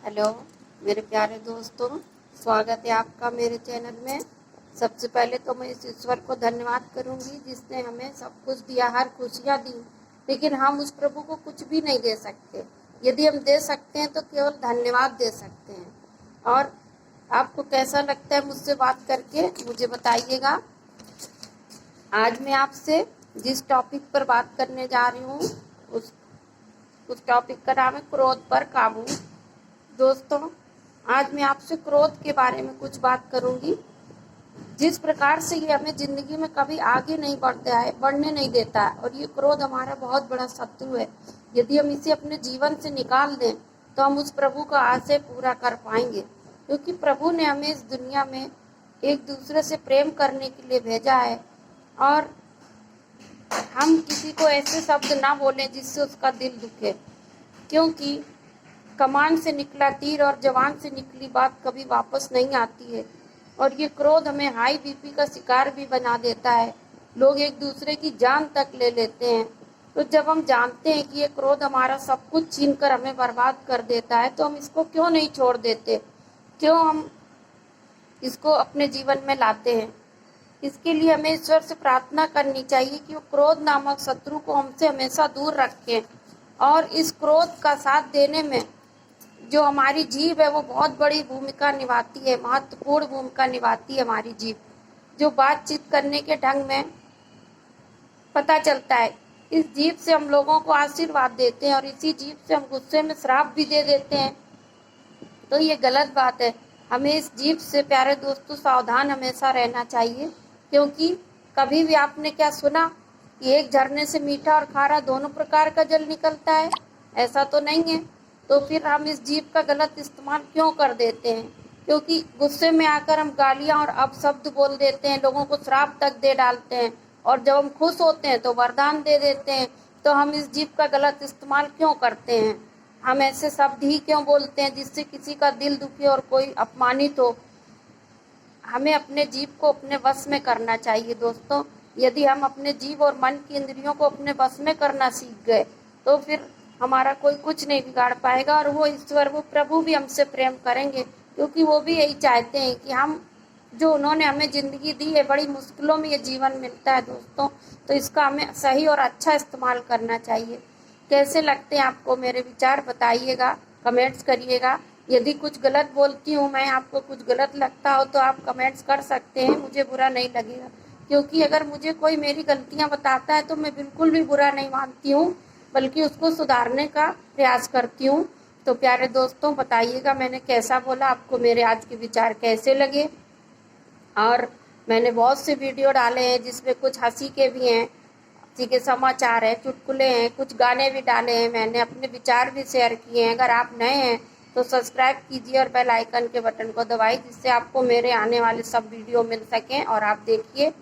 Hello मेरे प्यारे दोस्तों, स्वागत है आपका मेरे चैनल में। सबसे पहले तो मैं इस ईश्वर को धन्यवाद करूंगी जिसने हमें सब कुछ दिया, हर खुशियाँ दी, लेकिन हम उस प्रभु को कुछ भी नहीं दे सकते। यदि हम दे सकते हैं तो केवल धन्यवाद दे सकते हैं। और आपको कैसा लगता है मुझसे बात करके, मुझे बताइएगा। आज मैं आपसे जिस टॉपिक पर बात करने जा रही हूँ उस टॉपिक का नाम है क्रोध पर काबू। दोस्तों, आज मैं आपसे क्रोध के बारे में कुछ बात करूंगी। जिस प्रकार से ये हमें जिंदगी में कभी आगे नहीं बढ़ने नहीं देता है, और ये क्रोध हमारा बहुत बड़ा शत्रु है। यदि हम इसे अपने जीवन से निकाल दें तो हम उस प्रभु का आशय पूरा कर पाएंगे, क्योंकि प्रभु ने हमें इस दुनिया में एक दूसरे से प्रेम करने के लिए भेजा है। और हम किसी को ऐसे शब्द ना बोलें जिससे उसका दिल दुखे, क्योंकि कमान से निकला तीर और जवान से निकली बात कभी वापस नहीं आती है। और ये क्रोध हमें हाई बीपी का शिकार भी बना देता है। लोग एक दूसरे की जान तक ले लेते हैं। तो जब हम जानते हैं कि ये क्रोध हमारा सब कुछ छीनकर हमें बर्बाद कर देता है, तो हम इसको क्यों नहीं छोड़ देते, क्यों हम इसको अपने जीवन में लाते हैं। इसके लिए हमें ईश्वर से प्रार्थना करनी चाहिए कि वो क्रोध नामक शत्रु को हमसे हमेशा दूर रखें। और इस क्रोध का साथ देने में जो हमारी जीभ है वो बहुत बड़ी भूमिका निभाती है, महत्वपूर्ण भूमिका निभाती है हमारी जीभ, जो बातचीत करने के ढंग में पता चलता है। इस जीभ से हम लोगों को आशीर्वाद देते हैं और इसी जीभ से हम गुस्से में श्राप भी दे देते हैं। तो ये गलत बात है। हमें इस जीभ से, प्यारे दोस्तों, सावधान हमेशा रहना चाहिए, क्योंकि कभी भी आपने क्या सुना कि एक झरने से मीठा और खारा दोनों प्रकार का जल निकलता है? ऐसा तो नहीं है। तो फिर हम इस जीभ का गलत इस्तेमाल क्यों कर देते हैं? क्योंकि गुस्से में आकर हम गालियां और अपशब्द बोल देते हैं, लोगों को श्राप तक दे डालते हैं, और जब हम खुश होते हैं तो वरदान दे देते हैं। तो हम इस जीभ का गलत इस्तेमाल क्यों करते हैं? हम ऐसे शब्द ही क्यों बोलते हैं जिससे किसी का दिल दुखे और कोई अपमानित हो? हमें अपने जीभ को अपने वश में करना चाहिए दोस्तों। यदि हम अपने जीभ और मन की इंद्रियों को अपने वश में करना सीख गए तो फिर हमारा कोई कुछ नहीं बिगाड़ पाएगा, और वो ईश्वर, वो प्रभु भी हमसे प्रेम करेंगे, क्योंकि वो भी यही चाहते हैं कि हम, जो उन्होंने हमें ज़िंदगी दी है, बड़ी मुश्किलों में ये जीवन मिलता है दोस्तों, तो इसका हमें सही और अच्छा इस्तेमाल करना चाहिए। कैसे लगते हैं आपको मेरे विचार, बताइएगा, कमेंट्स करिएगा। यदि कुछ गलत बोलती हूँ मैं, आपको कुछ गलत लगता हो तो आप कमेंट्स कर सकते हैं, मुझे बुरा नहीं लगेगा। क्योंकि अगर मुझे कोई मेरी गलतियाँ बताता है तो मैं बिल्कुल भी बुरा नहीं मानती हूँ, बल्कि उसको सुधारने का प्रयास करती हूँ। तो प्यारे दोस्तों, बताइएगा मैंने कैसा बोला, आपको मेरे आज के विचार कैसे लगे। और मैंने बहुत से वीडियो डाले हैं जिसमें कुछ हंसी के भी हैं, हंसी के समाचार हैं, चुटकुले हैं, कुछ गाने भी डाले हैं, मैंने अपने विचार भी शेयर किए हैं। अगर आप नए हैं तो सब्सक्राइब कीजिए और बेल आइकन के बटन को दबाइए, जिससे आपको मेरे आने वाले सब वीडियो मिल सकें और आप देखिए,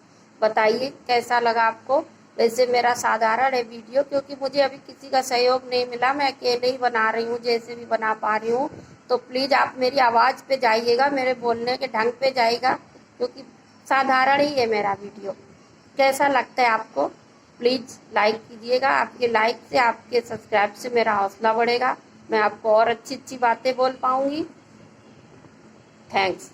बताइए कैसा लगा आपको। वैसे मेरा साधारण है वीडियो, क्योंकि मुझे अभी किसी का सहयोग नहीं मिला, मैं अकेले ही बना रही हूँ जैसे भी बना पा रही हूँ। तो प्लीज़ आप मेरी आवाज़ पे जाइएगा, मेरे बोलने के ढंग पे जाइएगा, क्योंकि साधारण ही है मेरा वीडियो। कैसा लगता है आपको? प्लीज़ लाइक कीजिएगा। आपके लाइक से, आपके सब्सक्राइब से मेरा हौसला बढ़ेगा, मैं आपको और अच्छी अच्छी बातें बोल पाऊँगी। थैंक्स।